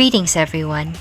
Greetings everyone!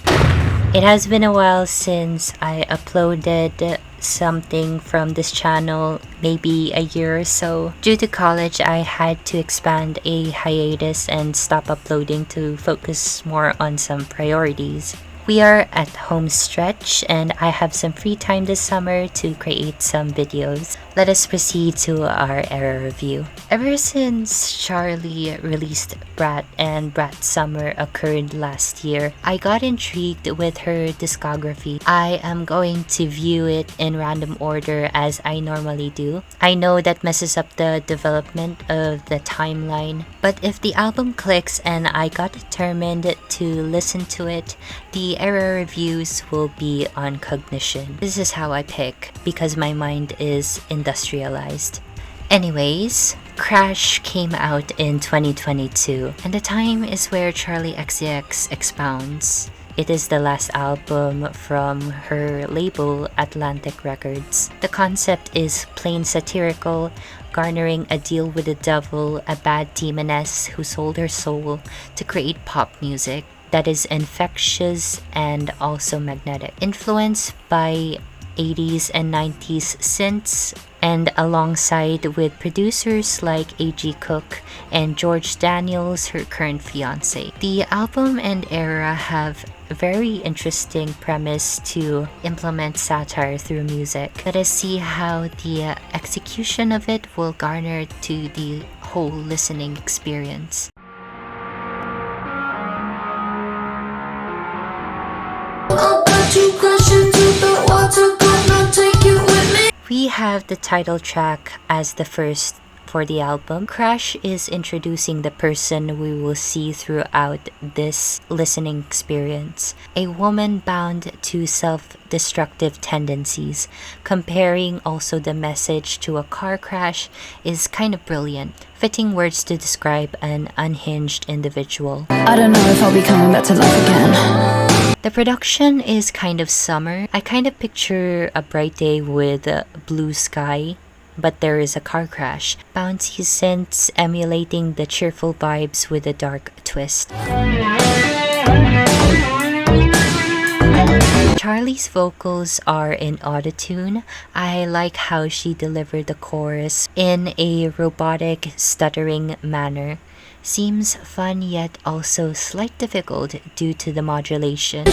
It has been a while since I uploaded something from this channel, maybe a year or so. Due to college, I had to expand a hiatus and stop uploading to focus more on some priorities. We are at home stretch and I have some free time this summer to create some videos. Let us proceed to our era review. Ever since Charli released Brat and Brat Summer occurred last year, I got intrigued with her discography. I am going to view it in random order as I normally do. I know that messes up the development of the timeline, but if the album clicks and I got determined to listen to it, the era reviews will be on cognition. This is how I pick because my mind is industrialized. Anyways, Crash came out in 2022, and the time is where Charli XCX expounds. It is the last album from her label Atlantic Records. The concept is plain satirical, garnering a deal with the devil, a bad demoness who sold her soul to create pop music that is infectious and also magnetic. Influenced by 80s and 90s synths, and alongside with producers like A.G. Cook and George Daniels, her current fiance. The album and era have a very interesting premise to implement satire through music. Let us see how the execution of it will garner to the whole listening experience. We have the title track as the first for the album. Crash is introducing the person we will see throughout this listening experience. A woman bound to self-destructive tendencies. Comparing also the message to a car crash is kind of brilliant. Fitting words to describe an unhinged individual. I don't know if I'll be coming back to life again. The production is kind of summer. I kind of picture a bright day with a blue sky, but there is a car crash. Bouncy synths emulating the cheerful vibes with a dark twist. Charli's vocals are in autotune. I like how she delivered the chorus in a robotic, stuttering manner. Seems fun yet also slight difficult due to the modulation.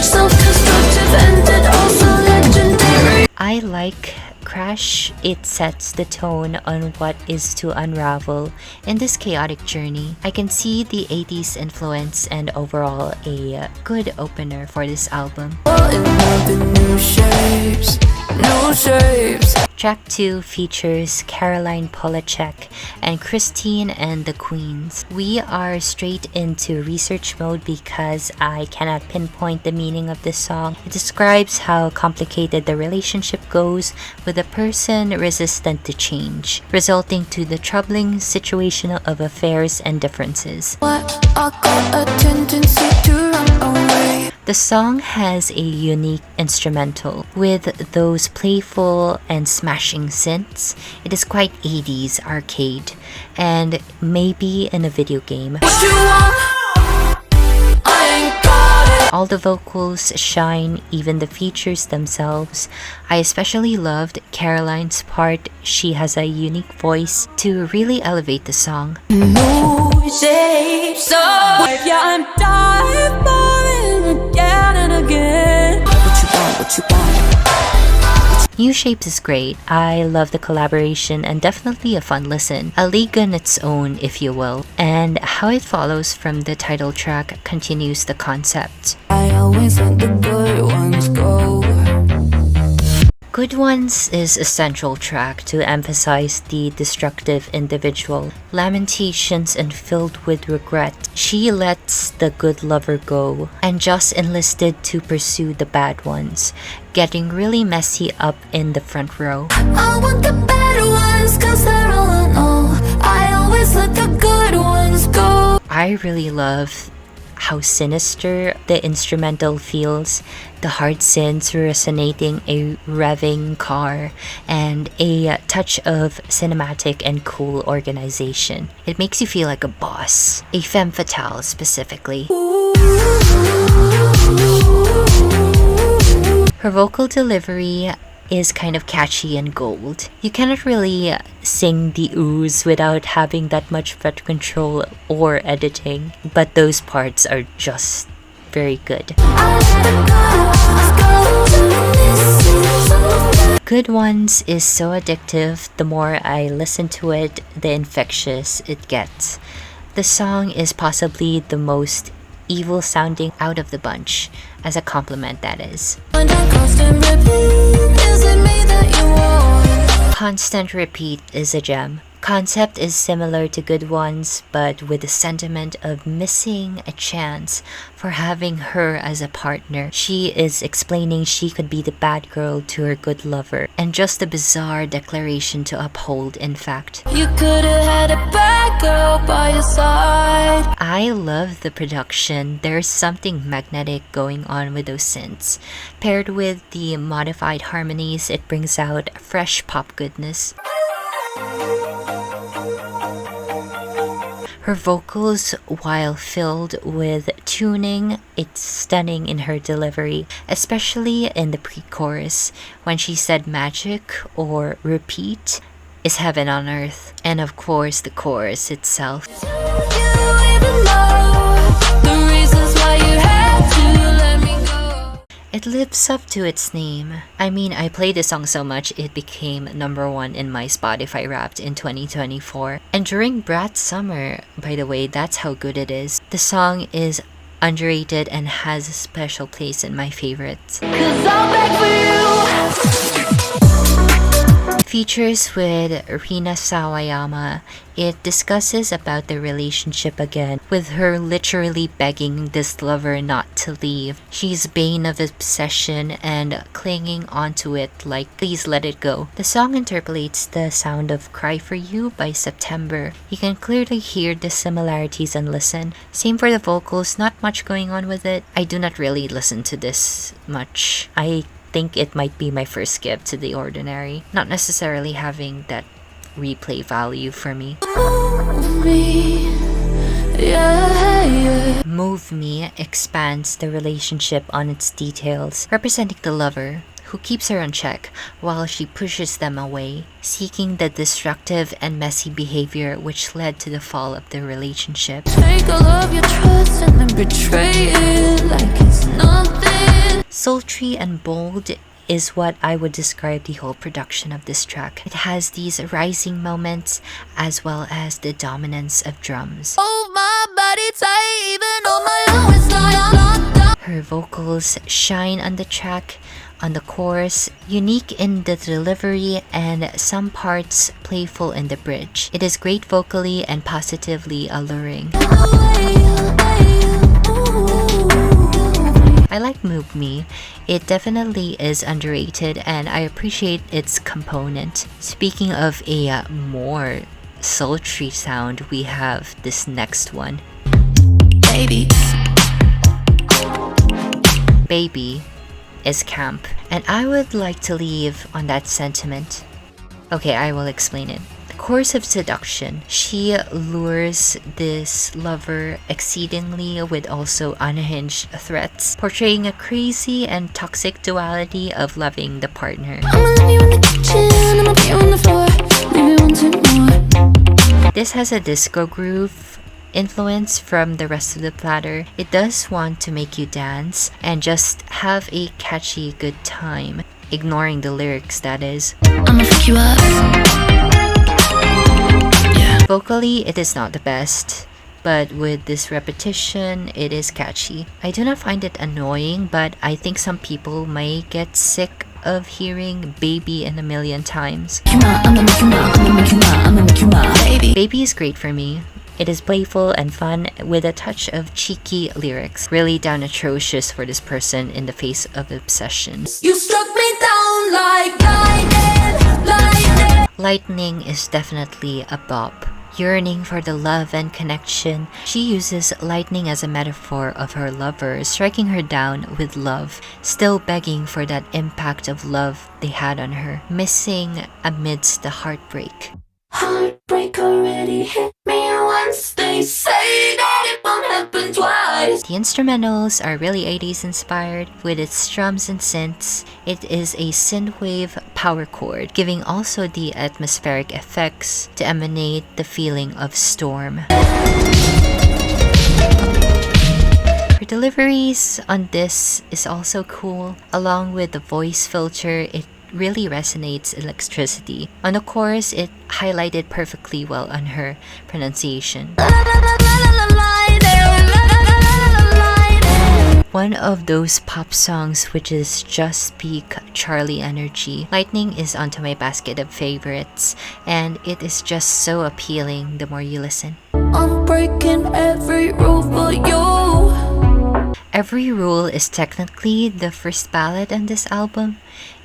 I like Crash. It sets the tone on what is to unravel in this chaotic journey. I can see the 80s influence and overall a good opener for this album. Track 2 features Caroline Polachek and Christine and the Queens. We are straight into research mode because I cannot pinpoint the meaning of this song. It describes how complicated the relationship goes with a person resistant to change, resulting to the troubling situation of affairs and differences. The song has a unique instrumental with those playful and smashing synths. It is quite 80s arcade and maybe in a video game. All the vocals shine, even the features themselves. I especially loved Caroline's part. She has a unique voice to really elevate the song. New Shapes is great. I love the collaboration and definitely a fun listen. A league on its own, if you will. And how it follows from the title track continues the concept. I always let the good ones go. Good Ones is a central track to emphasize the destructive individual. Lamentations and filled with regret, she lets the good lover go and just enlisted to pursue the bad ones, getting really messy up in the front row. I want the bad ones cause they're all in all. I always let the good ones go. I really love how sinister the instrumental feels, the hard synths resonating a revving car, and a touch of cinematic and cool organization. It makes you feel like a boss, a femme fatale specifically. Ooh. Her vocal delivery is kind of catchy and gold. You cannot really sing the oohs without having that much breath control or editing, but those parts are just very good. Good Ones is so addictive. The more I listen to it, the infectious it gets. The song is possibly the most evil sounding out of the bunch, as a compliment that is. Constant Repeat is a gem. Concept is similar to Good Ones, but with the sentiment of missing a chance for having her as a partner. She is explaining she could be the bad girl to her good lover, and just a bizarre declaration to uphold, in fact. You could have had a bad girl by your side. I love the production. There's something magnetic going on with those synths. Paired with the modified harmonies, it brings out fresh pop goodness. Her vocals, while filled with tuning, it's stunning in her delivery, especially in the pre-chorus when she said magic or repeat is heaven on earth, and of course the chorus itself. It lives up to its name. I mean, I played the song so much it became #1 in my Spotify Wrapped in 2024. And during Brat's Summer, by the way, that's how good it is. The song is underrated and has a special place in my favorites. Features with Rina Sawayama. It discusses about the relationship again, with her literally begging this lover not to leave. She's bane of obsession and clinging onto it like, please let it go. The song interpolates the sound of Cry For You by September. You can clearly hear the similarities and listen. Same for the vocals, not much going on with it. I do not really listen to this much. I think it might be my first skip to The Ordinary, not necessarily having that replay value for me. Move Me expands the relationship on its details, representing the lover who keeps her on check while she pushes them away, seeking the destructive and messy behavior which led to the fall of the relationship. Take all of your trust and then betray it like it's nothing. Sultry and bold is what I would describe the whole production of this track. It has these rising moments as well as the dominance of drums. Hold my body tight, even on my own, it's not. Her vocals shine on the track, on the chorus, unique in the delivery, and some parts playful in the bridge. It is great vocally and positively alluring. I like Move Me. It definitely is underrated and I appreciate its component. Speaking of a more sultry sound, we have this next one. Baby is camp, and I would like to leave on that sentiment. Okay, I will explain it. Course of seduction. She lures this lover exceedingly with also unhinged threats, portraying a crazy and toxic duality of loving the partner. This has a disco groove influence from the rest of the platter. It does want to make you dance and just have a catchy good time, ignoring the lyrics, that is. I'ma freak you up. Vocally, it is not the best, but with this repetition, it is catchy. I do not find it annoying, but I think some people may get sick of hearing Baby in a million times. Baby is great for me. It is playful and fun with a touch of cheeky lyrics. Really down atrocious for this person in the face of obsession. You struck me down like lightning. Lightning is definitely a bop. Yearning for the love and connection, she uses lightning as a metaphor of her lover striking her down with love, still begging for that impact of love they had on her, missing amidst the heartbreak. Heartbreak already hit me once. They say that it won't happen twice. light. The instrumentals are really 80s inspired with its drums and synths. It is a synthwave power chord, giving also the atmospheric effects to emanate the feeling of storm. Her deliveries on this is also cool. Along with the voice filter, it really resonates electricity. On the chorus, it highlighted perfectly well on her pronunciation. One of those pop songs which is just peak Charli energy. Lightning is onto my basket of favorites, and it is just so appealing the more you listen. I'm breaking every rule for you. Every Rule is technically the first ballad on this album.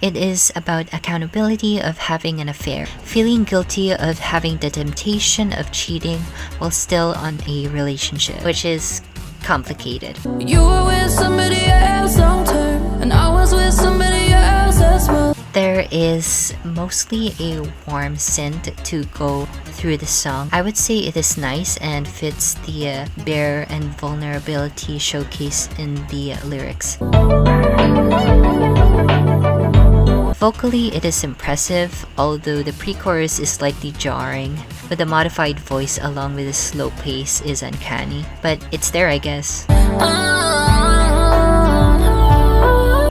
It is about accountability of having an affair, feeling guilty of having the temptation of cheating while still on a relationship, which is complicated. You were with somebody else long term, and I was with somebody else as well. There is mostly a warm synth to go through the song. I would say it is nice and fits the bare and vulnerability showcase in the lyrics. Vocally, it is impressive, although the pre-chorus is slightly jarring, but the modified voice along with the slow pace is uncanny. But it's there, I guess.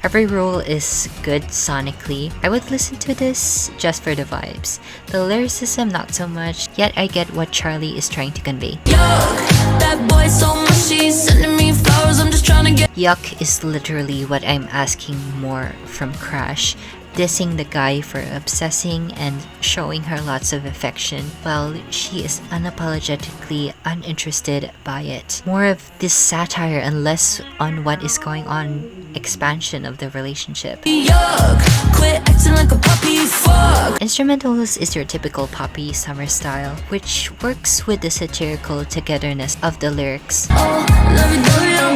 Every Rule is good sonically. I would listen to this just for the vibes. The lyricism not so much, yet I get what Charli is trying to convey. That boy so much, she's sending me flowers, I'm just trying to get. Yuck is literally what I'm asking more from Crash, dissing the guy for obsessing and showing her lots of affection while she is unapologetically uninterested by it. More of this satire and less on what is going on expansion of the relationship. Yuck, quit acting like a puppy, fuck. Instrumentals is your typical poppy summer style, which works with the satirical togetherness of the lyrics. Oh, lovey-dovey.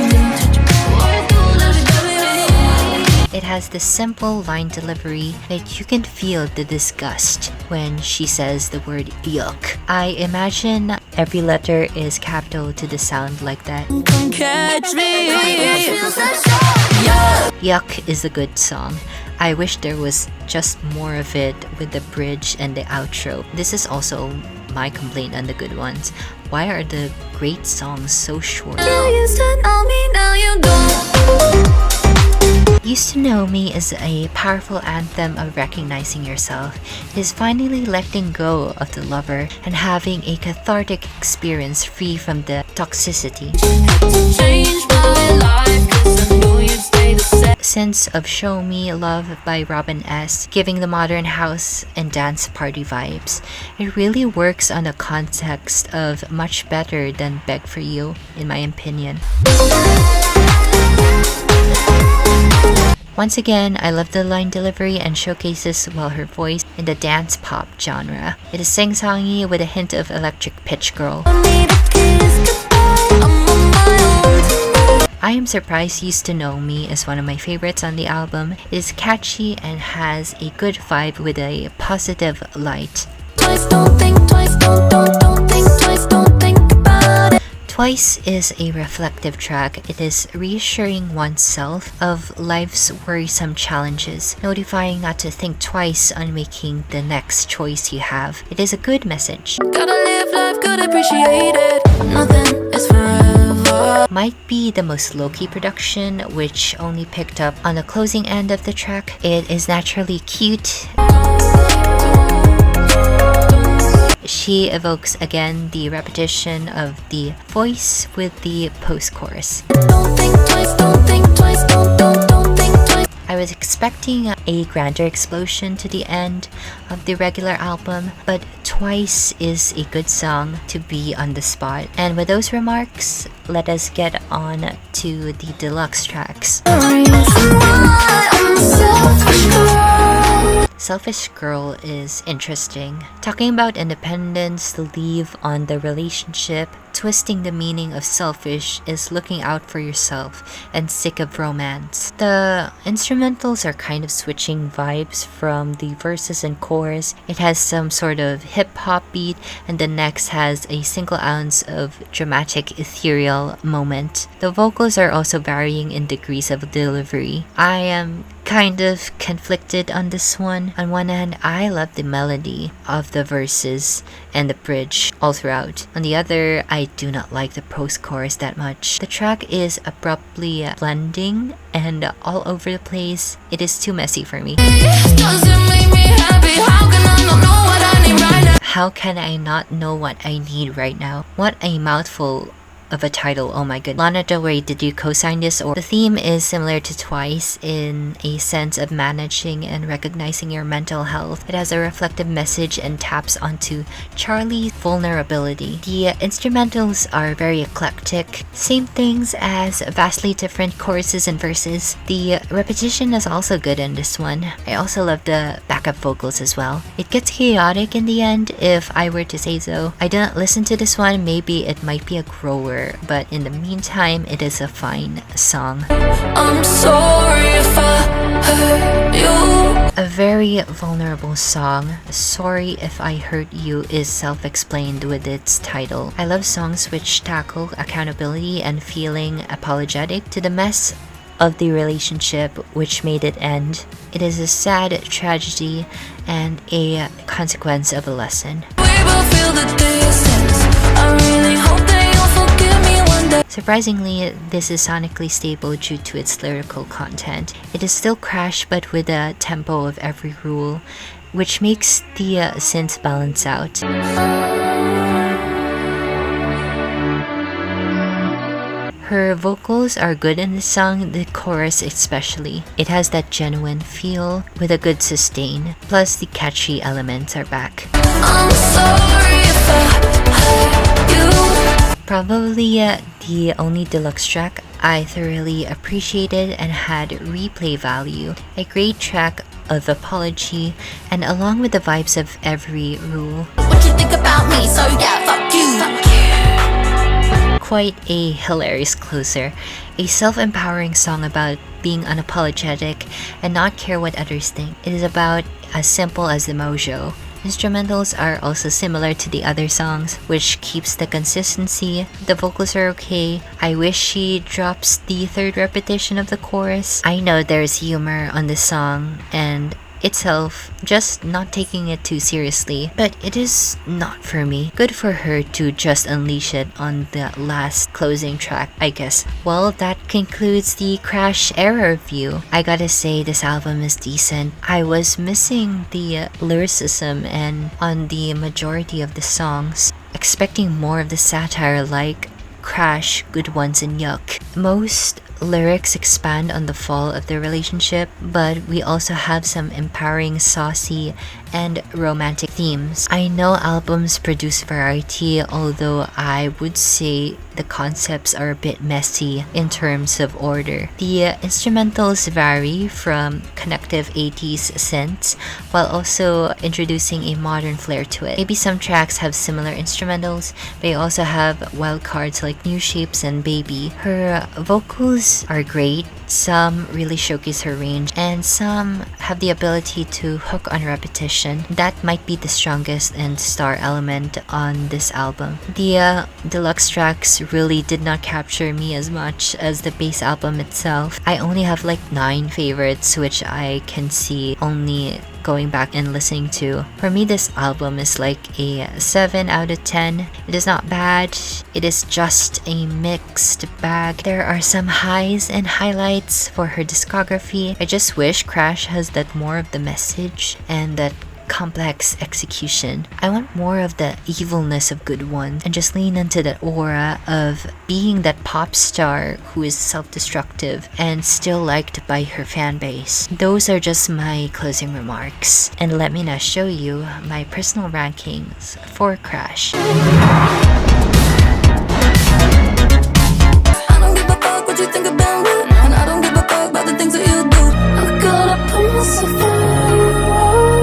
It has the simple line delivery that you can feel the disgust when she says the word yuck. I imagine every letter is capital to the sound like that. Come catch me. Yuck is a good song. I wish there was just more of it with the bridge and the outro. This is also my complaint on the good ones. Why are the great songs so short? You used to know me, now you don't. Used to Know Me is a powerful anthem of recognizing yourself. It is finally letting go of the lover and having a cathartic experience free from the toxicity. Change my life, 'cause I knew you'd stay the same. Sense of Show Me Love by Robin S., giving the modern house and dance party vibes. It really works on the context of much better than Beg For You, in my opinion. Once again, I love the line delivery and showcases well her voice in the dance pop genre. It is sing-songy with a hint of Electric Pitch Girl. I am surprised Used to Know Me is one of my favorites on the album. It is catchy and has a good vibe with a positive light. Twice, don't think twice, don't think twice, don't think about it. Twice is a reflective track. It is reassuring oneself of life's worrisome challenges, notifying not to think twice on making the next choice you have. It is a good message. Gotta live life, good, appreciate it. Nothing is forever. Might be the most low-key production, which only picked up on the closing end of the track. It is naturally cute. She evokes again the repetition of the voice with the post-chorus. Don't think twice, don't think twice, don't think twice. I was expecting a grander explosion to the end of the regular album, but Twice is a good song to be on the spot. And with those remarks, let us get on to the deluxe tracks. Selfish Girl is interesting. Talking about independence, the leave on the relationship, twisting the meaning of selfish is looking out for yourself and sick of romance. The instrumentals are kind of switching vibes from the verses and chorus. It has some sort of hip-hop beat, and the next has a single ounce of dramatic ethereal moment. The vocals are also varying in degrees of delivery. I am kind of conflicted on this one. On one hand, I love the melody of the verses and the bridge all throughout. On the other, I do not like the post-chorus that much. The track is abruptly blending and all over the place. It is too messy for me. Doesn't make me happy. How can I not know what I need right now? How can I not know what I need right now? What a mouthful of a title, oh my goodness. Lana Del Rey, did you co-sign this? Or the theme is similar to Twice in a sense of managing and recognizing your mental health. It has a reflective message and taps onto Charli's vulnerability. The instrumentals are very eclectic, same things as vastly different choruses and verses. The repetition is also good in this one. I also love the backup vocals as well. It gets chaotic in the end, if I were to say so. I didn't listen to this one, maybe it might be a grower, but in the meantime, it is a fine song. I'm sorry if I hurt you. A very vulnerable song. Sorry If I Hurt You is self-explained with its title. I love songs which tackle accountability and feeling apologetic to the mess of the relationship which made it end. It is a sad tragedy and a consequence of a lesson. We both feel the distance. I really hope that you'll forgive me one day. Surprisingly, this is sonically stable due to its lyrical content. It is still Crash but with a tempo of Every Rule, which makes the synths balance out. Her vocals are good in this song, the chorus especially. It has that genuine feel with a good sustain, plus the catchy elements are back. I'm sorry if I hurt you. Probably the only deluxe track I thoroughly appreciated and had replay value. A great track of apology, and along with the vibes of Every Rule. What you think about me? So yeah, fuck you. Fuck you. Quite a hilarious closer. A self-empowering song about being unapologetic and not care what others think. It is about as simple as the mojo. Instrumentals are also similar to the other songs, which keeps the consistency. The vocals are okay. I wish she drops the third repetition of the chorus. I know there's humor on this song and itself, just not taking it too seriously, but it is not for me. Good for her to just unleash it on the last closing track, I guess. Well, that concludes the Crash era review. I gotta say, this album is decent. I was missing the lyricism and on the majority of the songs, expecting more of the satire like Crash, Good Ones, and Yuck. Most lyrics expand on the fall of the relationship, but we also have some empowering, saucy, and romantic themes. I know albums produce variety, although I would say the concepts are a bit messy in terms of order. The instrumentals vary from connective 80s synths while also introducing a modern flair to it. Maybe some tracks have similar instrumentals, but they also have wild cards like New Shapes and Baby. Her vocals are great. Some really showcase her range, and some have the ability to hook on repetition. That might be the strongest and star element on this album. The deluxe tracks really did not capture me as much as the base album itself. I only have like 9 favorites, which I can see only going back and listening to. For me, this album is like a 7 out of 10. It is not bad. It is just a mixed bag. There are some highs and highlights for her discography. I just wish Crash has that more of the message and that complex execution. I want more of the evilness of Good One and just lean into that aura of being that pop star who is self-destructive and still liked by her fan base. Those are just my closing remarks, and let me now show you my personal rankings for Crash. I don't give a fuck what you think about me, and I don't give a fuck about the things that you do. I gotta put myself on.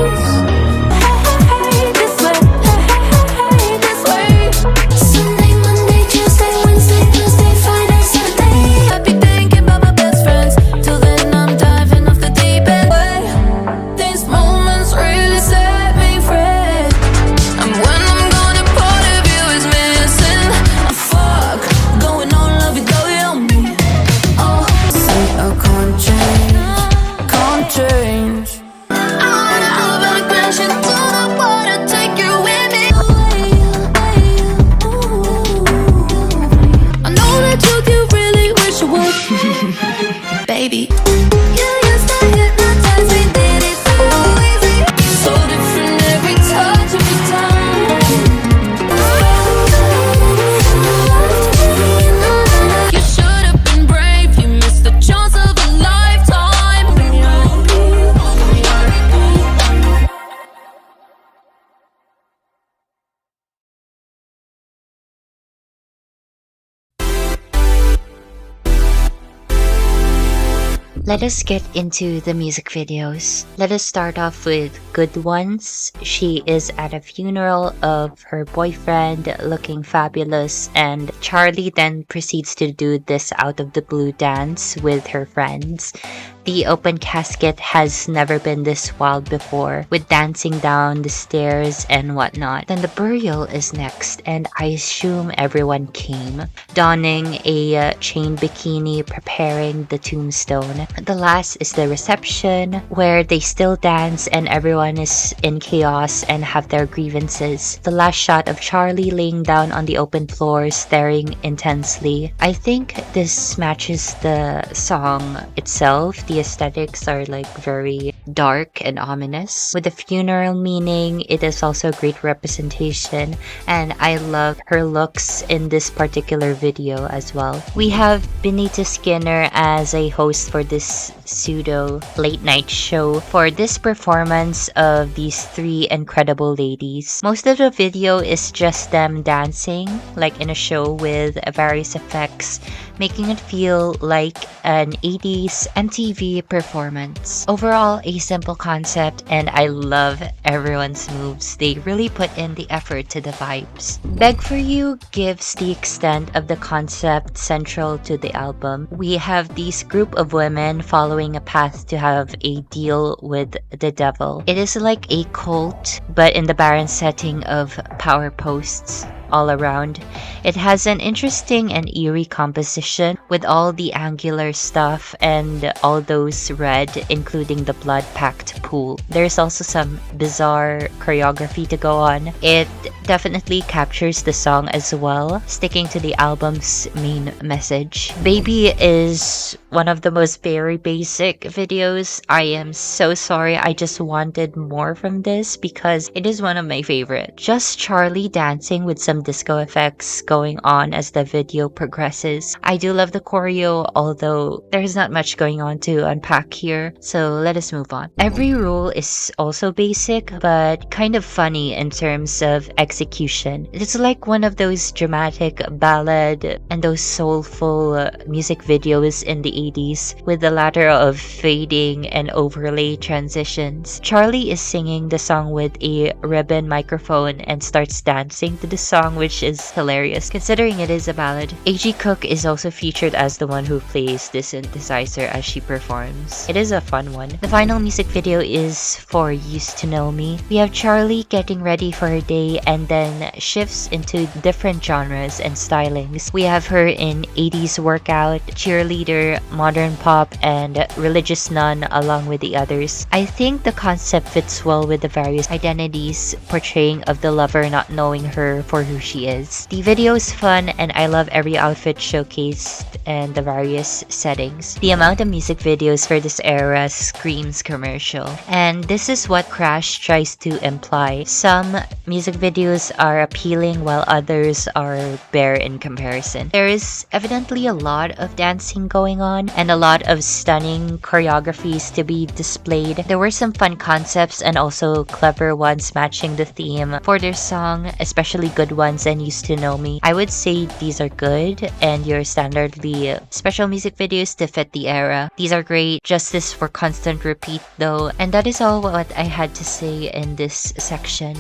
Let us get into the music videos. Let us start off with Good Ones. She is at a funeral of her boyfriend, looking fabulous, and Charli then proceeds to do this out of the blue dance with her friends. The open casket has never been this wild before, with dancing down the stairs and whatnot. Then the burial is next, and I assume everyone came, donning a chain bikini, preparing the tombstone. The last is the reception, where they still dance and everyone is in chaos and have their grievances. The last shot of Charli laying down on the open floor, staring intensely. I think this matches the song itself. The aesthetics are like very dark and ominous. With the funeral meaning, it is also a great representation, and I love her looks in this particular video as well. We have Benita Skinner as a host for this pseudo late night show for this performance of these three incredible ladies. Most of the video is just them dancing like in a show with various effects, making it feel like an 80s MTV performance. Overall, a simple concept, and I love everyone's moves. They really put in the effort to the vibes. Beg For You gives the extent of the concept central to the album. We have this group of women following a path to have a deal with the devil. It is like a cult, but in the barren setting of power posts all around. It has an interesting and eerie composition with all the angular stuff and all those red, including the blood-packed pool. There's also some bizarre choreography to go on. It definitely captures the song as well, sticking to the album's main message. Baby is one of the most very basic videos. I am so sorry, I just wanted more from this because it is one of my favorite. Just Charli dancing with some disco effects going on as the video progresses. I do love the choreo, although there's not much going on to unpack here, so let us move on. Every rule is also basic, but kind of funny in terms of execution. It's like one of those dramatic ballad and those soulful music videos in the 80s, with the latter of fading and overlay transitions. Charli is singing the song with a ribbon microphone and starts dancing to the song, which is hilarious considering it is a ballad. A.G. Cook is also featured as the one who plays the synthesizer as she performs. It is a fun one. The final music video is for Used to Know Me. We have Charli getting ready for her day and then shifts into different genres and stylings. We have her in 80s workout, cheerleader, modern pop, and religious nun along with the others. I think the concept fits well with the various identities portraying of the lover not knowing her for who she is. The video is fun and I love every outfit showcased and the various settings. The amount of music videos for this era screams commercial, and this is what Crash tries to imply. Some music videos are appealing while others are bare in comparison. There is evidently a lot of dancing going on and a lot of stunning choreographies to be displayed. There were some fun concepts and also clever ones matching the theme for their song, especially Good Ones and Used to Know Me. I would say these are good and your standardly special music videos to fit the era. These are great, justice for constant repeat though, and that is all what I had to say in this section.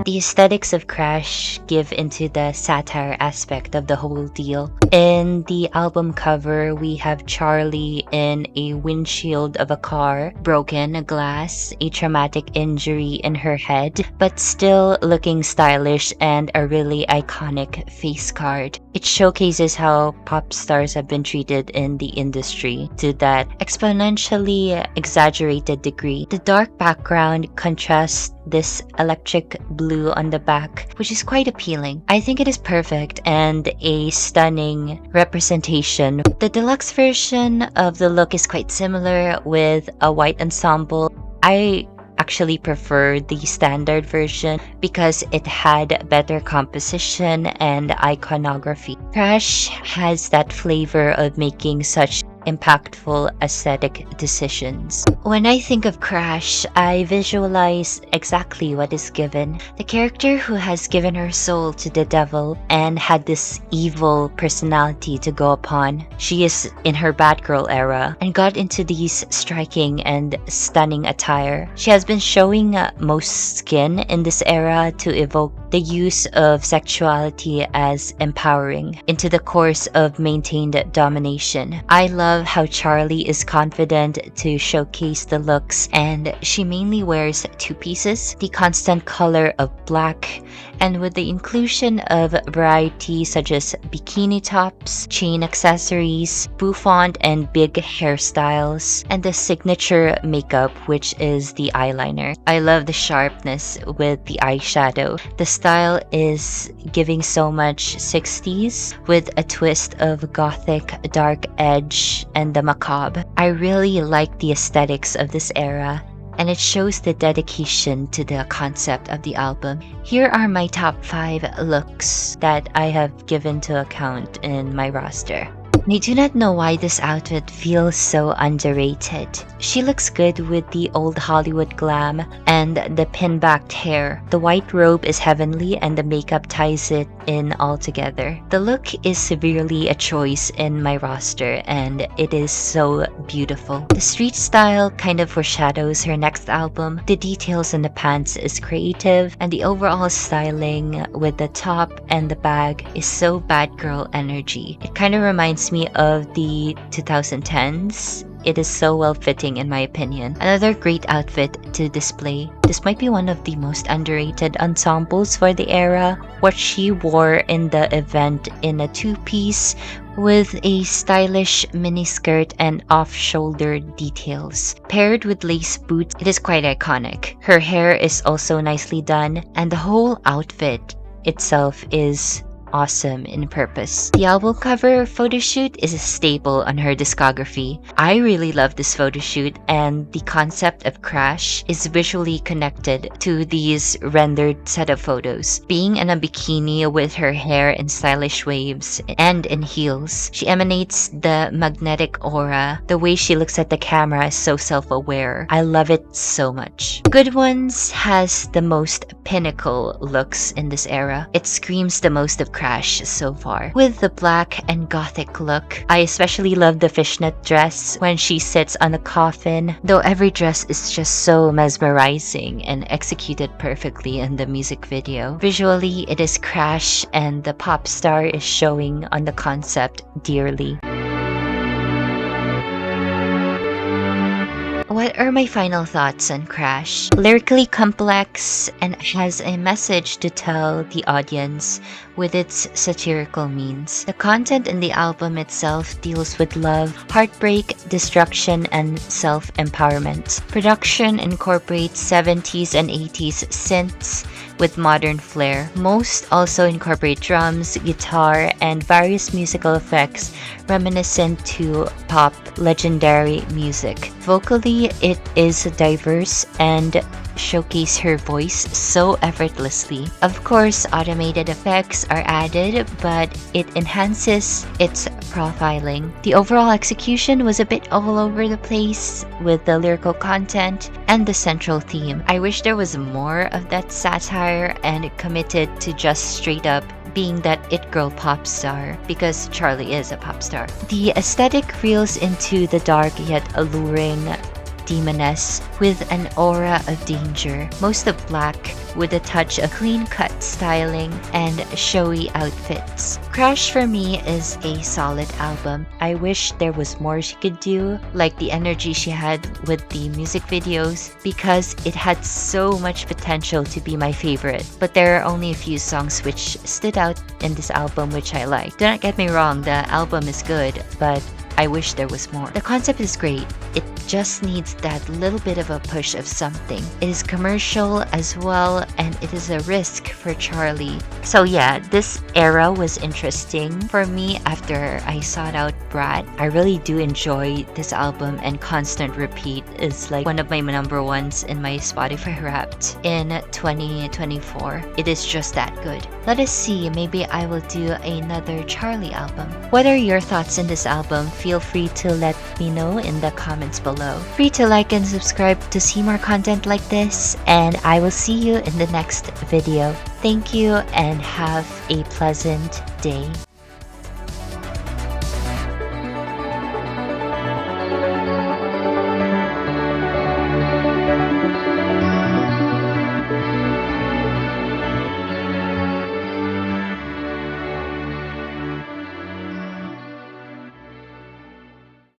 The aesthetics of Crash give into the satire aspect of the whole deal. In the album cover, we have Charli in a windshield of a car, broken glass, a traumatic injury in her head, but still looking stylish and a really iconic face card. It showcases how pop stars have been treated in the industry to that exponentially exaggerated degree. The dark background contrasts this electric blue on the back, which is quite appealing. I think it is perfect and a stunning representation. The deluxe version of the look is quite similar with a white ensemble. I actually prefer the standard version because it had better composition and iconography. Crash has that flavor of making such impactful aesthetic decisions. When I think of Crash, I visualize exactly what is given. The character who has given her soul to the devil and had this evil personality to go upon. She is in her Batgirl era and got into these striking and stunning attire. She has been showing most skin in this era to evoke the use of sexuality as empowering into the course of maintained domination. I love how Charli is confident to showcase the looks, and she mainly wears two pieces, the constant color of black, and with the inclusion of variety such as bikini tops, chain accessories, bouffant and big hairstyles, and the signature makeup, which is the eyeliner. I love the sharpness with the eyeshadow. The style is giving so much 60s with a twist of gothic, dark edge, and the macabre. I really like the aesthetics of this era, and it shows the dedication to the concept of the album. Here are my top 5 looks that I have given to account in my roster. I do not know why this outfit feels so underrated. She looks good with the old Hollywood glam and the pin-backed hair. The white robe is heavenly and the makeup ties it in all together. The look is severely a choice in my roster and it is so beautiful. The street style kind of foreshadows her next album. The details in the pants is creative and the overall styling with the top and the bag is so Batgirl energy. It kind of reminds me of the 2010s. It is so well fitting in my opinion. Another great outfit to display. This might be one of the most underrated ensembles for the era. What she wore in the event in a two-piece with a stylish miniskirt and off-shoulder details. Paired with lace boots, it is quite iconic. Her hair is also nicely done and the whole outfit itself is awesome in purpose. The album cover photo shoot is a staple on her discography. I really love this photo shoot, and the concept of Crash is visually connected to these rendered set of photos. Being in a bikini with her hair in stylish waves and in heels, she emanates the magnetic aura. The way she looks at the camera is so self-aware. I love it so much. Good Ones has the most pinnacle looks in this era. It screams the most of Crash so far. With the black and gothic look, I especially love the fishnet dress when she sits on the coffin, though every dress is just so mesmerizing and executed perfectly in the music video. Visually, it is Crash and the pop star is showing on the concept dearly. What are my final thoughts on Crash? Lyrically complex and has a message to tell the audience with its satirical means. The content in the album itself deals with love, heartbreak, destruction, and self-empowerment. Production incorporates 70s and 80s synths with modern flair. Most also incorporate drums, guitar, and various musical effects reminiscent to pop legendary music. Vocally, it is diverse and showcase her voice so effortlessly. Of course, automated effects are added, but it enhances its profiling. The overall execution was a bit all over the place with the lyrical content and the central theme. I wish there was more of that satire and committed to just straight up being that it girl pop star, because Charli is a pop star. The aesthetic reels into the dark yet alluring demoness with an aura of danger, most of black with a touch of clean-cut styling and showy outfits. Crash for me is a solid album. I wish there was more she could do, like the energy she had with the music videos, because it had so much potential to be my favorite. But there are only a few songs which stood out in this album which I like. Do not get me wrong, the album is good, but I wish there was more. The concept is great. It just needs that little bit of a push of something. It is commercial as well, and it is a risk for Charli. So yeah, this era was interesting for me after I sought out Brat. I really do enjoy this album, and Constant Repeat is like one of my number ones in my Spotify Wrapped in 2024. It is just that good. Let us see, maybe I will do another Charli album. What are your thoughts in this album? feel free to let me know in the comments below. Free to like and subscribe to see more content like this, and I will see you in the next video. Thank you and have a pleasant day.